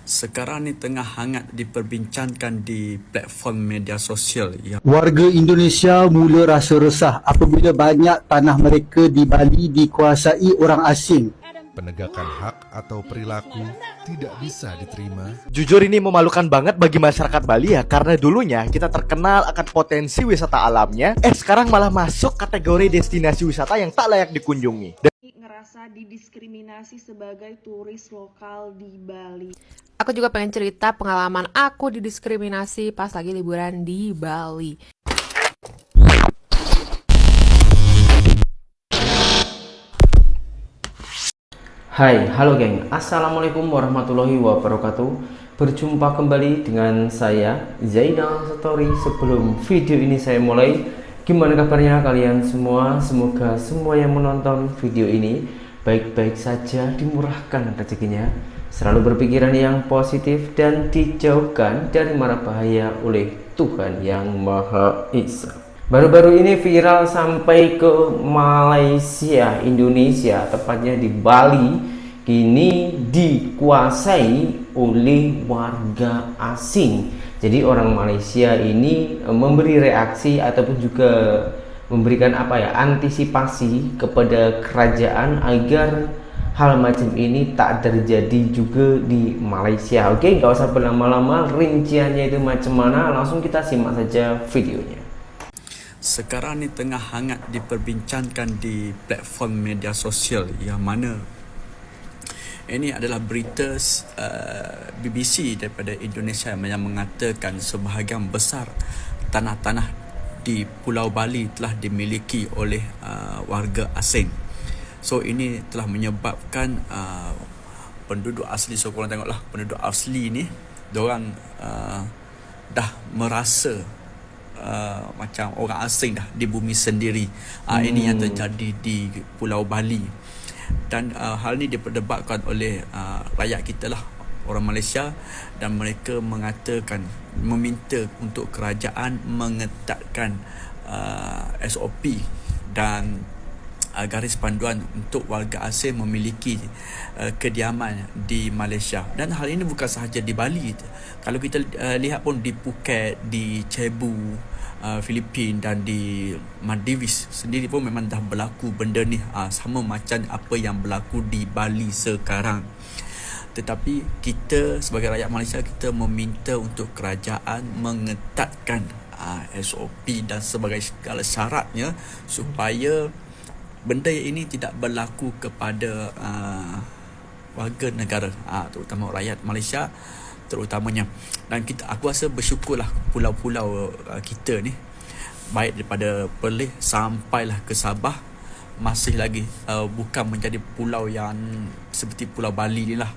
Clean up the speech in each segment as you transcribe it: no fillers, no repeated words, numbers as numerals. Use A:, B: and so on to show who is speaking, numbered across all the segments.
A: Sekarang ni tengah hangat diperbincangkan di platform media sosial yang
B: Warga Indonesia mula rasa resah apabila banyak tanah mereka di Bali dikuasai orang asing.
C: Penegakan hak atau perilaku tidak bisa diterima.
D: Jujur ini memalukan banget bagi masyarakat Bali ya, karena dulunya kita terkenal akan potensi wisata alamnya, sekarang malah masuk kategori destinasi wisata yang tak layak dikunjungi.
E: Ngerasa didiskriminasi sebagai turis lokal di Bali.
F: Aku juga pengen cerita pengalaman aku didiskriminasi pas lagi liburan di Bali.
G: Hai, halo geng. Assalamualaikum warahmatullahi wabarakatuh. Berjumpa kembali dengan saya Zainal Story. Sebelum video ini saya mulai, gimana kabarnya kalian semua? Semoga semua yang menonton video ini baik-baik saja, dimurahkan rezekinya, selalu berpikiran yang positif dan dijauhkan dari mara bahaya oleh Tuhan yang Maha Esa. Baru-baru ini viral sampai ke Malaysia, Indonesia, tepatnya di Bali, kini dikuasai oleh warga asing. Jadi orang Malaysia ini memberi reaksi ataupun juga memberikan antisipasi kepada kerajaan agar hal macam ini tak terjadi juga di Malaysia. Oke, nggak usah berlama-lama, rinciannya itu macam mana, langsung kita simak saja videonya.
A: sekarang ni tengah hangat diperbincangkan di platform media sosial yang mana ini adalah berita BBC daripada Indonesia yang mengatakan sebahagian besar tanah-tanah di Pulau Bali telah dimiliki oleh warga asing. So ini telah menyebabkan penduduk asli, so korang tengoklah penduduk asli ni diorang dah merasa macam orang asing dah di bumi sendiri. Ini yang terjadi di Pulau Bali. Dan hal ni diperdebatkan oleh rakyat kita lah, orang Malaysia, dan mereka mengatakan, meminta untuk kerajaan mengetatkan SOP dan garis panduan untuk warga asing memiliki kediaman di Malaysia. Dan hal ini bukan sahaja di Bali. Kalau kita lihat pun di Phuket, di Cebu, Filipina, dan di Maldives sendiri pun memang dah berlaku benda ni, sama macam apa yang berlaku di Bali sekarang. Tetapi kita sebagai rakyat Malaysia, kita meminta untuk kerajaan mengetatkan SOP dan sebagai segala syaratnya supaya benda ini tidak berlaku kepada warga negara, terutama rakyat Malaysia terutamanya. Dan aku rasa bersyukurlah pulau-pulau kita ni, baik daripada Perlis sampailah ke Sabah, masih lagi bukan menjadi pulau yang seperti Pulau Bali ni lah.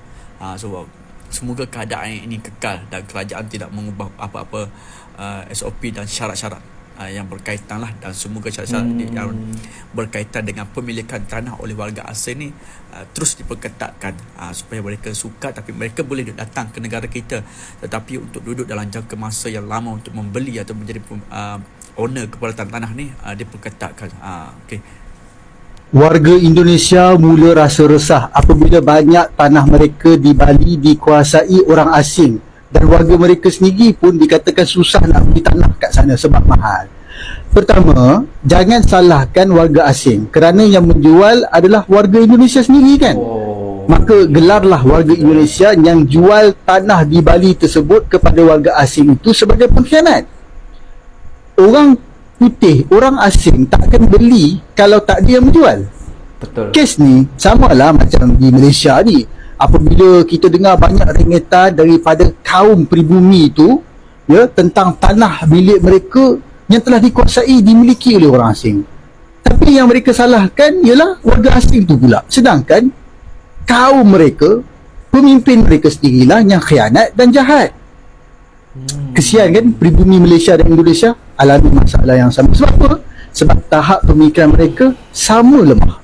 A: So semoga keadaan ini kekal dan kerajaan tidak mengubah apa-apa SOP dan syarat-syarat yang berkaitan lah, dan semoga syarat-syarat yang berkaitan dengan pemilikan tanah oleh warga asing ni terus diperketatkan, supaya mereka suka, tapi mereka boleh datang ke negara kita, tetapi untuk duduk dalam jangka masa yang lama untuk membeli atau menjadi owner kepada tanah ni diperketatkan. Okay.
B: Warga Indonesia mula rasa resah apabila banyak tanah mereka di Bali dikuasai orang asing, dan warga mereka sendiri pun dikatakan susah nak beli tanah kat sana sebab mahal. Pertama, jangan salahkan warga asing, kerana yang menjual adalah warga Indonesia sendiri kan. Maka gelarlah warga Indonesia yang jual tanah di Bali tersebut kepada warga asing itu sebagai pengkhianat. Orang putih, orang asing takkan beli kalau tak dia menjual.
G: Betul. Kes
B: ni samalah macam di Malaysia ni. Apabila kita dengar banyak ringatan daripada kaum pribumi itu, ya, tentang tanah milik mereka yang telah dikuasai, dimiliki oleh orang asing. Tapi yang mereka salahkan ialah warga asing itu pula. Sedangkan kaum mereka, pemimpin mereka sendirilah yang khianat dan jahat. Kesian kan pribumi Malaysia dan Indonesia alami masalah yang sama. Sebab apa? Sebab tahap pemikiran mereka sama lemah.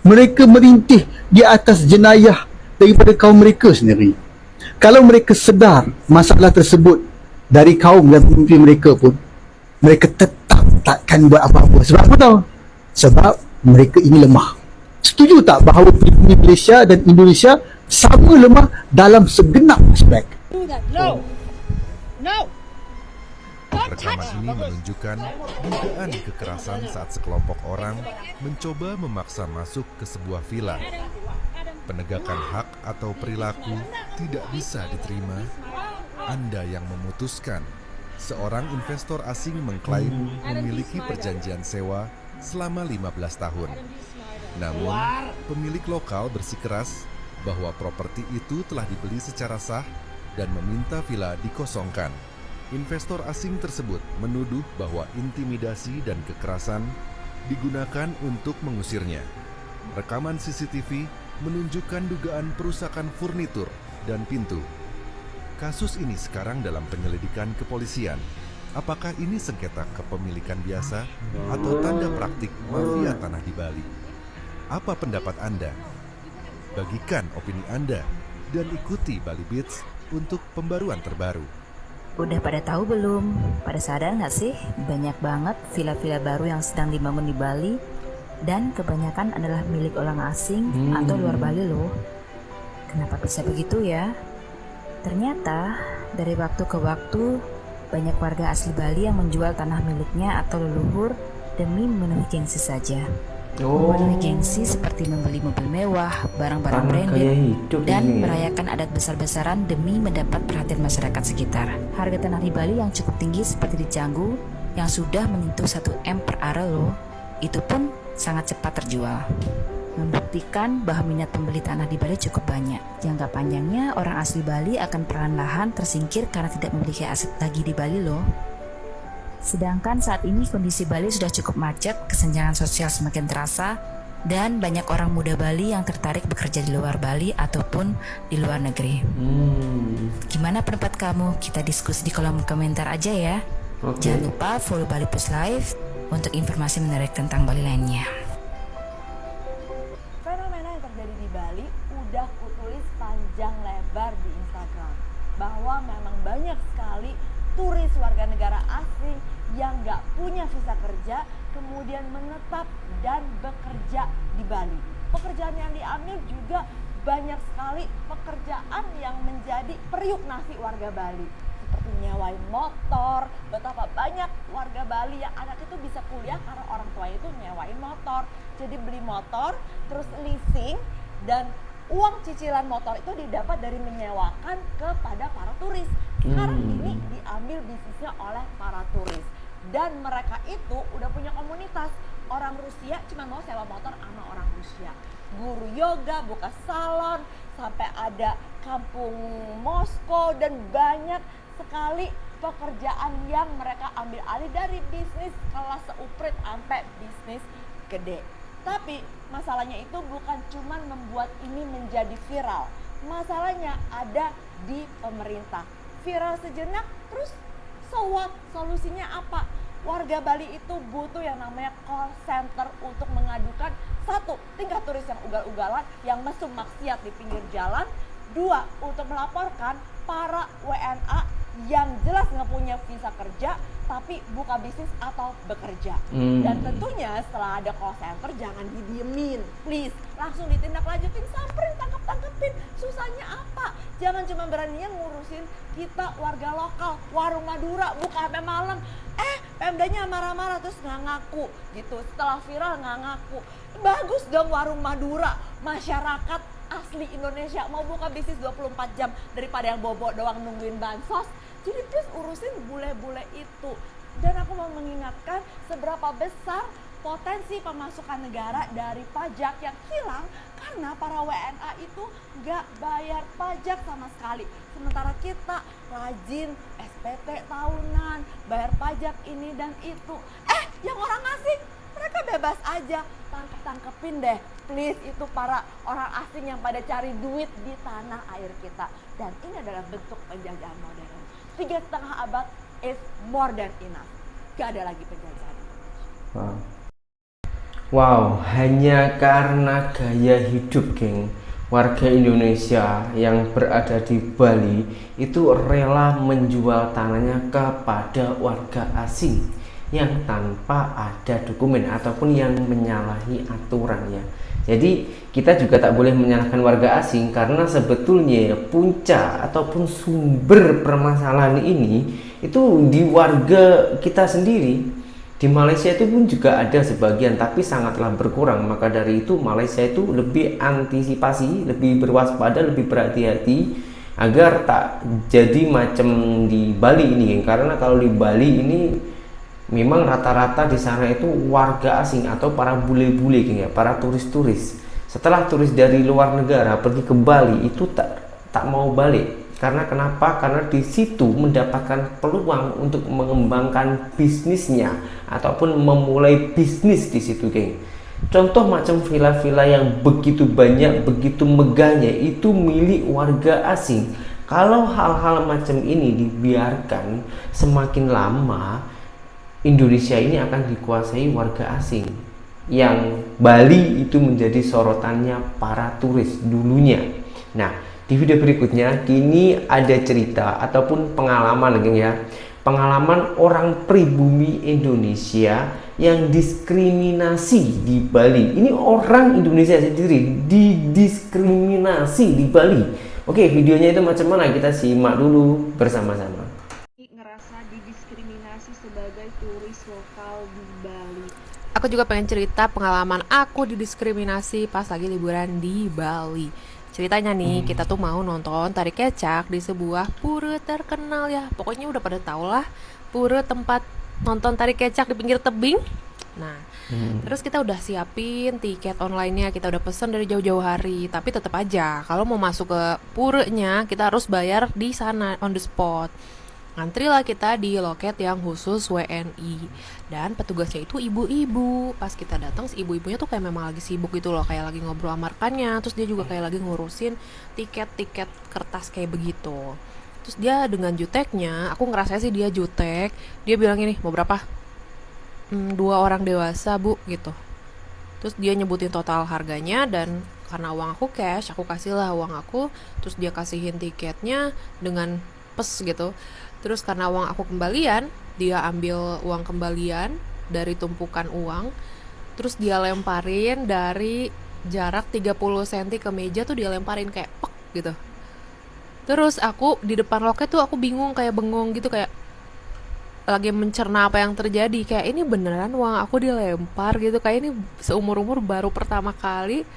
B: Mereka merintih di atas jenayah daripada kaum mereka sendiri. Kalau mereka sedar masalah tersebut dari kaum dan pemimpin mereka pun, mereka tetap takkan buat apa-apa. Sebab apa tahu? Sebab mereka ini lemah. Setuju tak bahawa pribumi Malaysia dan Indonesia sama lemah dalam segenap aspek.
C: Rekaman ini menunjukkan dugaan kekerasan saat sekelompok orang mencoba memaksa masuk ke sebuah villa. Penegakan hak atau perilaku tidak bisa diterima. Anda yang memutuskan. Seorang investor asing mengklaim memiliki perjanjian sewa selama 15 tahun. Namun, pemilik lokal bersikeras bahwa properti itu telah dibeli secara sah dan meminta villa dikosongkan. Investor asing tersebut menuduh bahwa intimidasi dan kekerasan digunakan untuk mengusirnya. Rekaman CCTV menunjukkan dugaan perusakan furnitur dan pintu. Kasus ini sekarang dalam penyelidikan kepolisian. Apakah ini sengketa kepemilikan biasa atau tanda praktik mafia tanah di Bali? Apa pendapat Anda? Bagikan opini Anda dan ikuti Bali Beats untuk pembaruan terbaru.
H: Udah pada tahu belum? Pada sadar nggak sih? Banyak banget villa-villa baru yang sedang dibangun di Bali dan kebanyakan adalah milik orang asing atau luar Bali loh. Kenapa bisa begitu ya? Ternyata dari waktu ke waktu banyak warga asli Bali yang menjual tanah miliknya atau leluhur demi memenuhi gengsi saja. Memenuhi gengsi seperti membeli mobil mewah, barang-barang branded, dan merayakan adat besar-besaran demi mendapat perhatian masyarakat sekitar. Harga tanah di Bali yang cukup tinggi seperti di Canggu yang sudah menyentuh 1 M per are loh, itu pun sangat cepat terjual. Membuktikan bahwa minat pembeli tanah di Bali cukup banyak. Jangka panjangnya orang asli Bali akan perlahan-lahan tersingkir karena tidak memiliki aset lagi di Bali loh. Sedangkan saat ini kondisi Bali sudah cukup macet, kesenjangan sosial semakin terasa, dan banyak orang muda Bali yang tertarik bekerja di luar Bali ataupun di luar negeri. Gimana pendapat kamu? Kita diskusi di kolom komentar aja ya. Jangan lupa follow Bali Plus Live untuk informasi menarik tentang Bali lainnya.
I: Fenomena yang terjadi di Bali udah kutulis panjang lebar di Instagram, bahwa memang banyak sekali turis warga negara asing yang gak punya visa kerja kemudian menetap dan bekerja di Bali. Pekerjaan yang diambil juga banyak sekali pekerjaan yang menjadi periuk nasi warga Bali, seperti nyewain motor. Betapa banyak warga Bali yang anak itu bisa kuliah karena orang tuanya itu nyewain motor. Jadi beli motor, terus leasing, dan uang cicilan motor itu didapat dari menyewakan kepada para turis. Sekarang ini diambil bisnisnya oleh para turis. Dan mereka itu udah punya komunitas. Orang Rusia cuma mau sewa motor sama orang Rusia. Guru yoga, buka salon, sampai ada kampung Moskow, dan banyak sekali pekerjaan yang mereka ambil alih dari bisnis kelas seuprit sampai bisnis gede. Tapi masalahnya itu bukan cuma membuat ini menjadi viral. Masalahnya ada di pemerintah. Viral sejenak, terus so what? Solusinya apa? Warga Bali itu butuh yang namanya call center untuk mengadukan, 1, tingkah turis yang ugal-ugalan, yang mesum maksiat di pinggir jalan. 2, untuk melaporkan para WNA yang jelas nggak punya visa kerja tapi buka bisnis atau bekerja. Dan tentunya setelah ada call center jangan didiemin, please, langsung ditindaklanjutin, samperin, tangkep-tangkepin. Susahnya apa? Jangan cuma beraninya ngurusin kita warga lokal, warung Madura buka sampai malam, Pemdanya marah-marah terus nggak ngaku gitu. Setelah viral nggak ngaku. Bagus dong warung Madura, masyarakat asli Indonesia mau buka bisnis 24 jam daripada yang bobo doang nungguin bansos. Jadi please urusin bule-bule itu. Dan aku mau mengingatkan seberapa besar potensi pemasukan negara dari pajak yang hilang karena para WNA itu nggak bayar pajak sama sekali. Sementara kita rajin SPT tahunan, bayar pajak ini dan itu. Yang orang asing mereka bebas aja, tangkepin deh please itu para orang asing yang pada cari duit di tanah air kita. Dan ini adalah bentuk penjajahan modern. 3,5 abad is more than enough. Gak ada lagi penjajahan.
G: Wow, hanya karena gaya hidup, geng, warga Indonesia yang berada di Bali itu rela menjual tanahnya kepada warga asing yang tanpa ada dokumen ataupun yang menyalahi aturan ya. Jadi kita juga tak boleh menyalahkan warga asing karena sebetulnya puncak ataupun sumber permasalahan ini itu di warga kita sendiri. Di Malaysia itu pun juga ada sebagian, tapi sangatlah berkurang. Maka dari itu Malaysia itu lebih antisipasi, lebih berwaspada, lebih berhati-hati agar tak jadi macam di Bali ini. Karena kalau di Bali ini memang rata-rata di sana itu warga asing atau para bule-bule ya, para turis-turis. Setelah turis dari luar negara pergi ke Bali itu tak mau balik. Karena kenapa? Karena di situ mendapatkan peluang untuk mengembangkan bisnisnya ataupun memulai bisnis di situ, geng. Contoh macam villa-villa yang begitu banyak, begitu megahnya itu milik warga asing. Kalau hal-hal macam ini dibiarkan, semakin lama Indonesia ini akan dikuasai warga asing. Yang Bali itu menjadi sorotannya para turis dulunya. Nah, di video berikutnya kini ada cerita ataupun pengalaman ya. Pengalaman orang pribumi Indonesia yang diskriminasi di Bali. Ini orang Indonesia sendiri didiskriminasi di Bali. Oke, videonya itu macam mana? Kita simak dulu bersama-sama.
E: Ngerasa didiskriminasi sebagai turis lokal di Bali.
F: Aku juga pengen cerita pengalaman aku didiskriminasi pas lagi liburan di Bali. Ceritanya nih, kita tuh mau nonton tari kecak di sebuah pura terkenal ya. Pokoknya udah pada tau lah, pura tempat nonton tari kecak di pinggir tebing. Nah, terus kita udah siapin tiket online-nya, kita udah pesen dari jauh-jauh hari. Tapi tetap aja, kalau mau masuk ke puranya, kita harus bayar di sana on the spot. Ngantri lah kita di loket yang khusus WNI. Dan petugasnya itu ibu-ibu. Pas kita datang, si ibu-ibunya tuh kayak memang lagi sibuk gitu loh, kayak lagi ngobrol sama rekannya. Terus dia juga kayak lagi ngurusin tiket-tiket kertas kayak begitu. Terus dia dengan juteknya, aku ngerasa sih dia jutek. Dia bilang gini, mau berapa? 2 orang dewasa bu, gitu. Terus dia nyebutin total harganya, dan karena uang aku cash, aku kasih lah uang aku. Terus dia kasihin tiketnya dengan pes gitu. Terus karena uang aku kembalian, dia ambil uang kembalian dari tumpukan uang. Terus dia lemparin dari jarak 30 cm ke meja tuh, dia lemparin kayak pek gitu. Terus aku di depan loket tuh aku bingung, kayak bengong gitu, kayak lagi mencerna apa yang terjadi. Kayak ini beneran uang aku dilempar gitu. Kayak ini seumur-umur baru pertama kali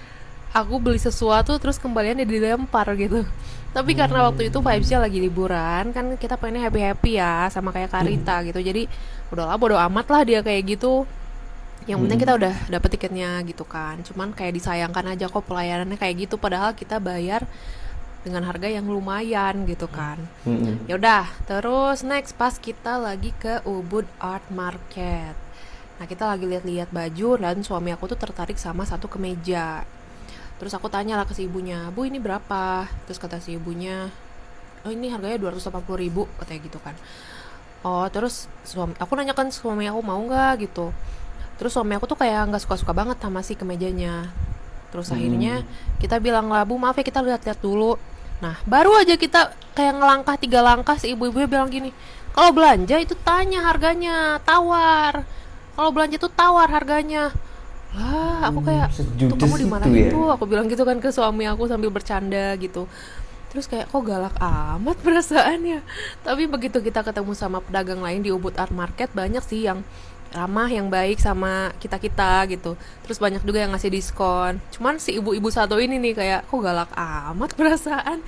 F: aku beli sesuatu terus kembaliannya dilempar gitu. Tapi karena waktu itu vibesnya lagi liburan, kan kita pengennya happy-happy ya, sama kayak Karita gitu. Jadi udahlah, bodo amat lah dia kayak gitu. Yang penting kita udah dapet tiketnya gitu kan. Cuman kayak disayangkan aja kok pelayanannya kayak gitu, padahal kita bayar dengan harga yang lumayan gitu kan. Ya udah, terus next pas kita lagi ke Ubud Art Market. Nah, kita lagi lihat-lihat baju, dan suami aku tuh tertarik sama satu kemeja. Terus aku tanya lah ke si ibunya, bu ini berapa? Terus kata si ibunya, oh ini harganya 280.000, katanya gitu kan. Oh, terus aku nanyakan suami aku mau nggak gitu. Terus suami aku tuh kayak nggak suka-suka banget sama si kemejanya. Terus akhirnya kita bilang lah, bu maaf ya kita lihat-lihat dulu. Nah, baru aja kita kayak ngelangkah 3 langkah, si ibu-ibunya bilang gini, kalau belanja itu tanya harganya, tawar. Kalau belanja tuh tawar harganya. Lah, aku kayak, tuh kamu dimarahin tuh, aku bilang gitu kan ke suami aku sambil bercanda gitu. Terus kayak, kok galak amat perasaannya. Tapi begitu kita ketemu sama pedagang lain di Ubud Art Market, banyak sih yang ramah, yang baik sama kita-kita gitu. Terus banyak juga yang ngasih diskon. Cuman si ibu-ibu satu ini nih kayak, kok galak amat perasaan.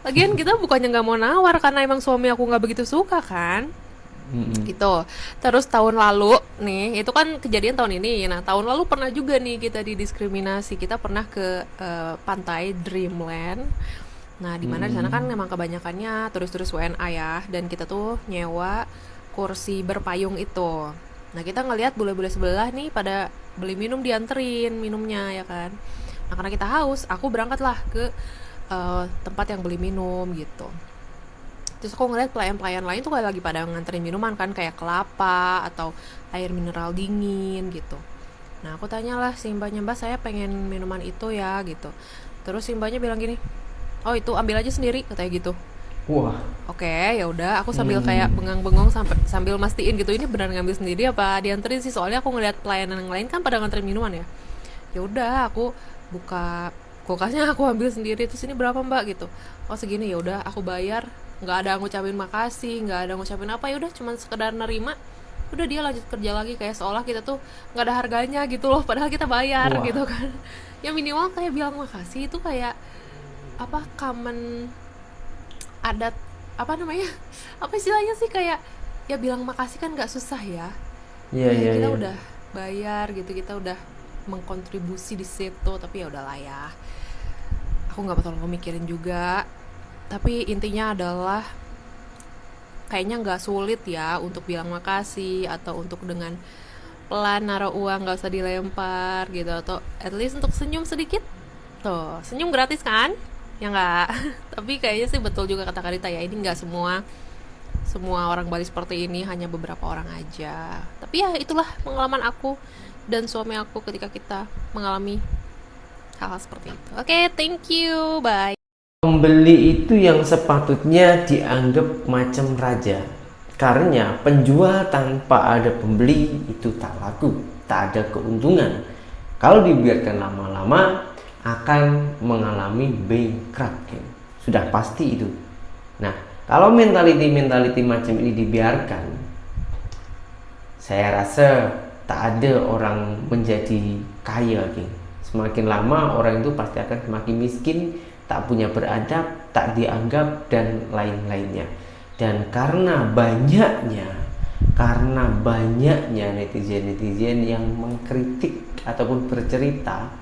F: Lagian kita bukannya gak mau nawar, karena emang suami aku gak begitu suka kan. Gitu. Terus tahun lalu nih, itu kan kejadian tahun ini. Nah, tahun lalu pernah juga nih kita didiskriminasi. Kita pernah ke pantai Dreamland. Nah, dimana di sana kan memang kebanyakannya turis-turis WNA ya, dan kita tuh nyewa kursi berpayung itu. Nah, kita ngelihat bule-bule sebelah nih pada beli minum, dianterin minumnya ya kan. Nah, karena kita haus, aku berangkatlah ke tempat yang beli minum gitu. Terus aku ngeliat pelayan-pelayan lain tuh kayak lagi pada nganterin minuman kan, kayak kelapa atau air mineral dingin gitu. Nah, aku tanyalah si mbaknya, mbak saya pengen minuman itu ya gitu. Terus si mbaknya bilang gini, oh itu ambil aja sendiri, katanya gitu.
G: Wah.
F: Oke, ya udah, aku sambil kayak bengang-bengong sambil mastiin gitu, ini benar ngambil sendiri apa dianterin sih, soalnya aku ngeliat pelayanan yang lain kan pada nganterin minuman ya. Ya udah, aku buka kulkasnya aku ambil sendiri, terus ini berapa mbak gitu, oh segini, ya udah aku bayar, nggak ada ngucapin makasih, nggak ada ngucapin apa, ya udah cuman sekedar nerima, udah dia lanjut kerja lagi, kayak seolah kita tuh nggak ada harganya gitu loh, padahal kita bayar
G: Wah.
F: gitu kan. Ya minimal kayak bilang makasih itu kayak apa, common adat, apa namanya, apa istilahnya sih, kayak ya bilang makasih kan nggak susah ya.
G: Iya,
F: Ya
G: iya,
F: kita
G: iya.
F: udah bayar gitu, kita udah mengkontribusi di situ, tapi ya udahlah ya, aku nggak terlalu mikirin juga. Tapi intinya adalah kayaknya nggak sulit ya untuk bilang makasih, atau untuk dengan pelan naruh uang, nggak usah dilempar gitu, atau at least untuk senyum sedikit. Tuh, senyum gratis kan? Ya nggak? Tapi kayaknya sih betul juga kata Karita ya, ini nggak semua orang Bali seperti ini, hanya beberapa orang aja. Tapi ya itulah pengalaman aku dan suami aku ketika kita mengalami hal-hal seperti itu. Oke, thank you, bye.
G: Pembeli itu yang sepatutnya dianggap macam raja, karena penjual tanpa ada pembeli itu tak laku, tak ada keuntungan. Kalau dibiarkan lama-lama akan mengalami bankrupt, geng. Sudah pasti itu. Nah, kalau mentality macam ini dibiarkan, saya rasa tak ada orang menjadi kaya, geng. Semakin lama orang itu pasti akan semakin miskin, tak punya beradab, tak dianggap, dan lain-lainnya. Dan karena banyaknya netizen yang mengkritik ataupun bercerita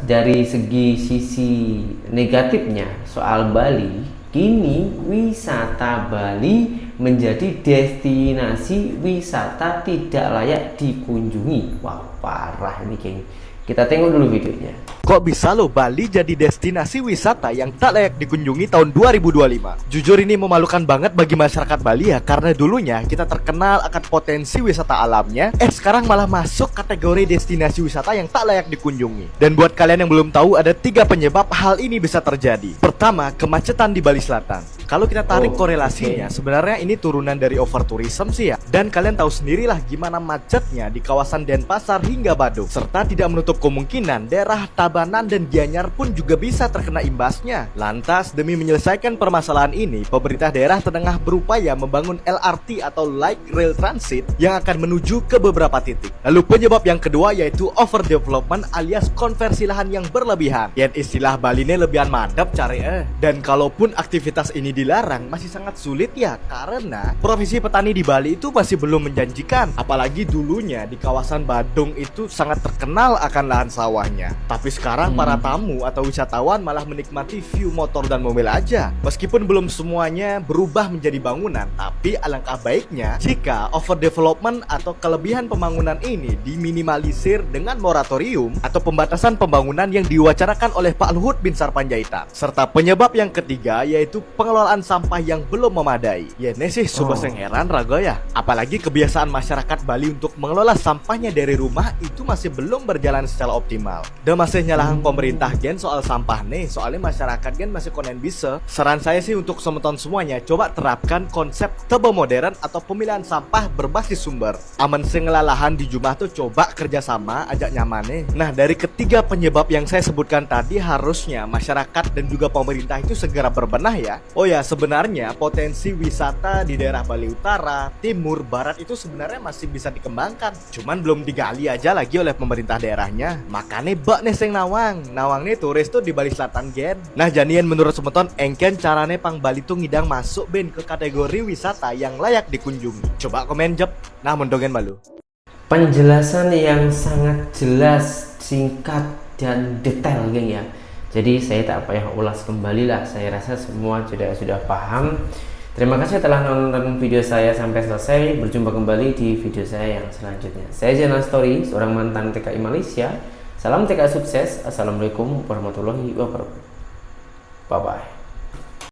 G: dari sisi negatifnya soal Bali, kini wisata Bali menjadi destinasi wisata tidak layak dikunjungi. Wah, parah ini, geng. Kita tengok dulu videonya.
D: Kok bisa loh Bali jadi destinasi wisata yang tak layak dikunjungi tahun 2025? Jujur ini memalukan banget bagi masyarakat Bali ya, karena dulunya kita terkenal akan potensi wisata alamnya, sekarang malah masuk kategori destinasi wisata yang tak layak dikunjungi. Dan buat kalian yang belum tahu, ada 3 penyebab hal ini bisa terjadi. Pertama, kemacetan di Bali Selatan. Kalau kita tarik korelasinya, sebenarnya ini turunan dari overtourism sih ya. Dan kalian tahu sendirilah gimana macetnya di kawasan Denpasar hingga Badung. Serta tidak menutup kemungkinan daerah Tabanan dan Gianyar pun juga bisa terkena imbasnya. Lantas, demi menyelesaikan permasalahan ini, pemerintah daerah tengah berupaya membangun LRT atau Light Rail Transit yang akan menuju ke beberapa titik. Lalu penyebab yang kedua yaitu overdevelopment alias konversi lahan yang berlebihan. Yang istilah Bali ini lebihan mandap cari Dan kalaupun aktivitas ini dilarang, masih sangat sulit ya, karena profesi petani di Bali itu masih belum menjanjikan. Apalagi dulunya di kawasan Badung itu sangat terkenal akan lahan sawahnya. Tapi sekarang para tamu atau wisatawan malah menikmati view motor dan mobil aja. Meskipun belum semuanya berubah menjadi bangunan, tapi alangkah baiknya jika overdevelopment atau kelebihan pembangunan ini diminimalisir dengan moratorium atau pembatasan pembangunan yang diwacanakan oleh Pak Luhut Binsar Panjaitan. Serta penyebab yang ketiga yaitu pengelolaan sampah yang belum memadai. Ya ini sih subaseng heran raga ya. Apalagi kebiasaan masyarakat Bali untuk mengelola sampahnya dari rumah itu masih belum berjalan secara optimal. Dan masih nyalahan pemerintah gen soal sampah nih, soalnya masyarakat gen masih konen bisa. Saran saya sih untuk semeton semuanya, coba terapkan konsep tebo modern atau pemilihan sampah berbasis sumber. Aman sing ngelalahan di Jumah tuh coba kerjasama, ajak nyaman nih. Nah, dari ketiga penyebab yang saya sebutkan tadi, harusnya masyarakat dan juga pemerintah itu segera berbenah ya. Oh ya, sebenarnya potensi wisata di daerah Bali Utara, Timur, Barat itu sebenarnya masih bisa dikembangkan. Cuman belum digali aja lagi oleh pemerintah daerahnya. Makanya bak nih sing nawang nih turis tuh di Bali Selatan gen. Nah, jadian menurut semeton engken carane pang Bali tuh ngidang masuk ben ke kategori wisata yang layak dikunjungi. Coba komen jep. Nah, mendongen malu.
G: Penjelasan yang sangat jelas, singkat, dan detail, geng ya. Jadi saya tak payah ulas kembali lah. Saya rasa semua sudah paham. Terima kasih telah nonton video saya sampai selesai. Berjumpa kembali di video saya yang selanjutnya. Saya Zainal Story, seorang mantan TKI Malaysia. Salam TKI sukses. Assalamualaikum warahmatullahi wabarakatuh. Bye bye.